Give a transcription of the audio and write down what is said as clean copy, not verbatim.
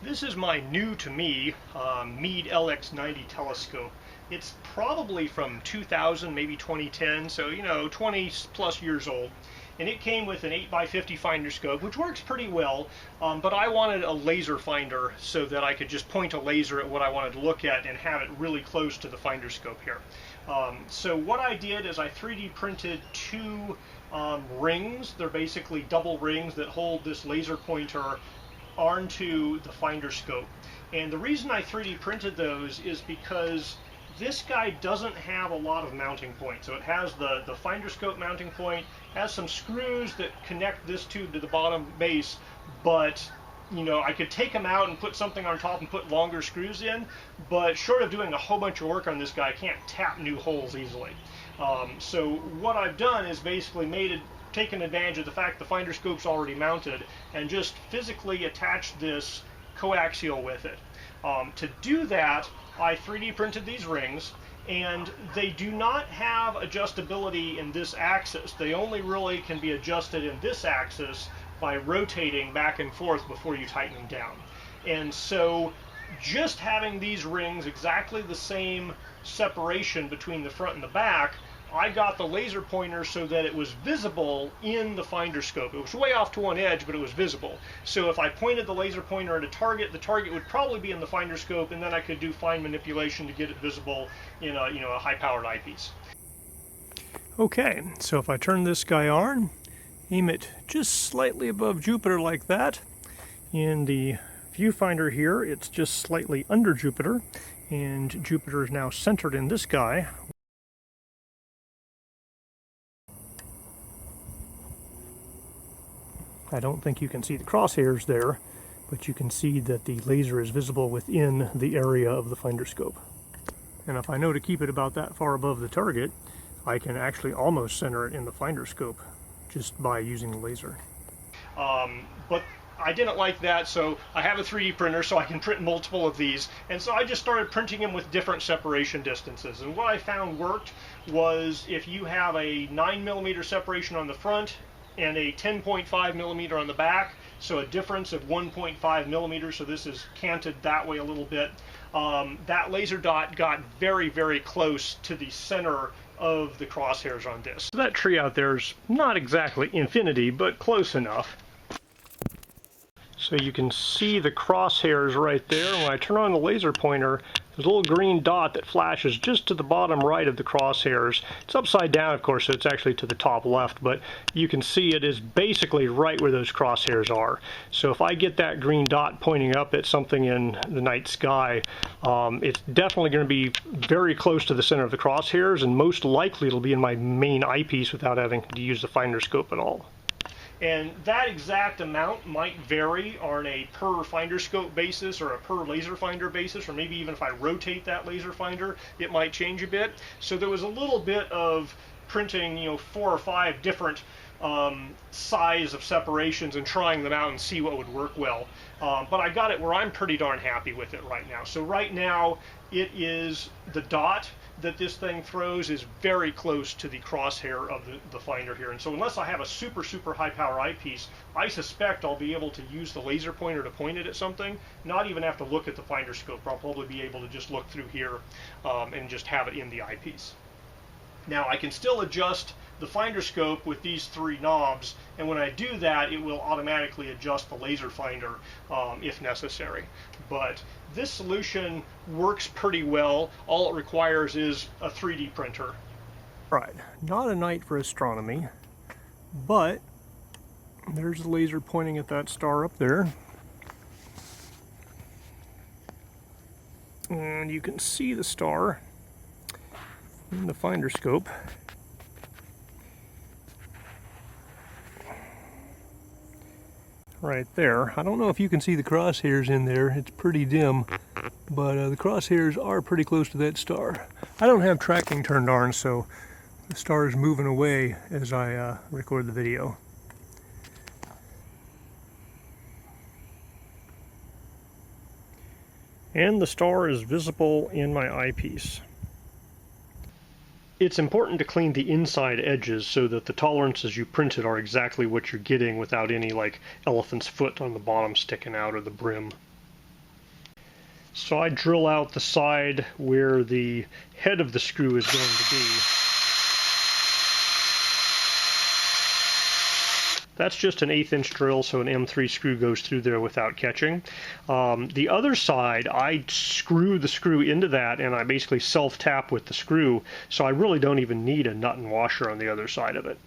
This is my new to me Meade LX90 telescope. It's probably from 2000, maybe 2010, so 20 plus years old. And it came with an 8x50 finder scope, which works pretty well, but I wanted a laser finder so that I could just point a laser at what I wanted to look at and have it really close to the finder scope here. So what I did is I 3D printed two rings. They're basically double rings that hold this laser pointer onto the finder scope. And the reason I 3D printed those is because this guy doesn't have a lot of mounting points. So it has the finder scope mounting point, has some screws that connect this tube to the bottom base, but I could take them out and put something on top and put longer screws in, but short of doing a whole bunch of work on this guy, I can't tap new holes easily. So what I've done is basically taken advantage of the fact the finder scope's already mounted and just physically attached this coaxial with it. To do that, I 3D printed these rings, and they do not have adjustability in this axis. They only really can be adjusted in this axis by rotating back and forth before you tighten them down. And so just having these rings exactly the same separation between the front and the back, I got the laser pointer so that it was visible in the finder scope. It was way off to one edge, but it was visible. So if I pointed the laser pointer at a target, the target would probably be in the finder scope, and then I could do fine manipulation to get it visible in a high-powered eyepiece. Okay, so if I turn this guy on, aim it just slightly above Jupiter like that. In the viewfinder here, it's just slightly under Jupiter, and Jupiter is now centered in this guy. I don't think you can see the crosshairs there, but you can see that the laser is visible within the area of the finder scope. And if I know to keep it about that far above the target, I can actually almost center it in the finder scope just by using the laser. But I didn't like that, so I have a 3D printer so I can print multiple of these, and so I just started printing them with different separation distances. And what I found worked was if you have a 9mm separation on the front and a 10.5 millimeter on the back, so a difference of 1.5 millimeters, so this is canted that way a little bit. That laser dot got very, very close to the center of the crosshairs on this. So that tree out there is not exactly infinity, but close enough. So you can see the crosshairs right there. When I turn on the laser pointer, there's a little green dot that flashes just to the bottom right of the crosshairs. It's upside down, of course, so it's actually to the top left, but you can see it is basically right where those crosshairs are. So if I get that green dot pointing up at something in the night sky, it's definitely going to be very close to the center of the crosshairs, and most likely it'll be in my main eyepiece without having to use the finder scope at all. And that exact amount might vary on a per finder scope basis or a per laser finder basis, or maybe even if I rotate that laser finder, it might change a bit. So there was a little bit of printing, 4 or 5 different size of separations and trying them out and see what would work well. But I got it where I'm pretty darn happy with it right now. So right now it is the dot that this thing throws is very close to the crosshair of the finder here. And so unless I have a super, super high power eyepiece, I suspect I'll be able to use the laser pointer to point it at something, not even have to look at the finder scope. I'll probably be able to just look through here and just have it in the eyepiece. Now I can still adjust the finder scope with these 3 knobs, and when I do that it will automatically adjust the laser finder if necessary. But this solution works pretty well. All it requires is a 3D printer. Right, not a night for astronomy, but there's the laser pointing at that star up there. And you can see the star in the finder scope. Right there. I don't know if you can see the crosshairs in there. It's pretty dim, but the crosshairs are pretty close to that star. I don't have tracking turned on, so the star is moving away as I record the video. And the star is visible in my eyepiece. It's important to clean the inside edges so that the tolerances you printed are exactly what you're getting without any like elephant's foot on the bottom sticking out or the brim. So I drill out the side where the head of the screw is going to be. That's just an 1/8 inch drill, so an M3 screw goes through there without catching. The other side, I screw the screw into that, and I basically self-tap with the screw, so I really don't even need a nut and washer on the other side of it.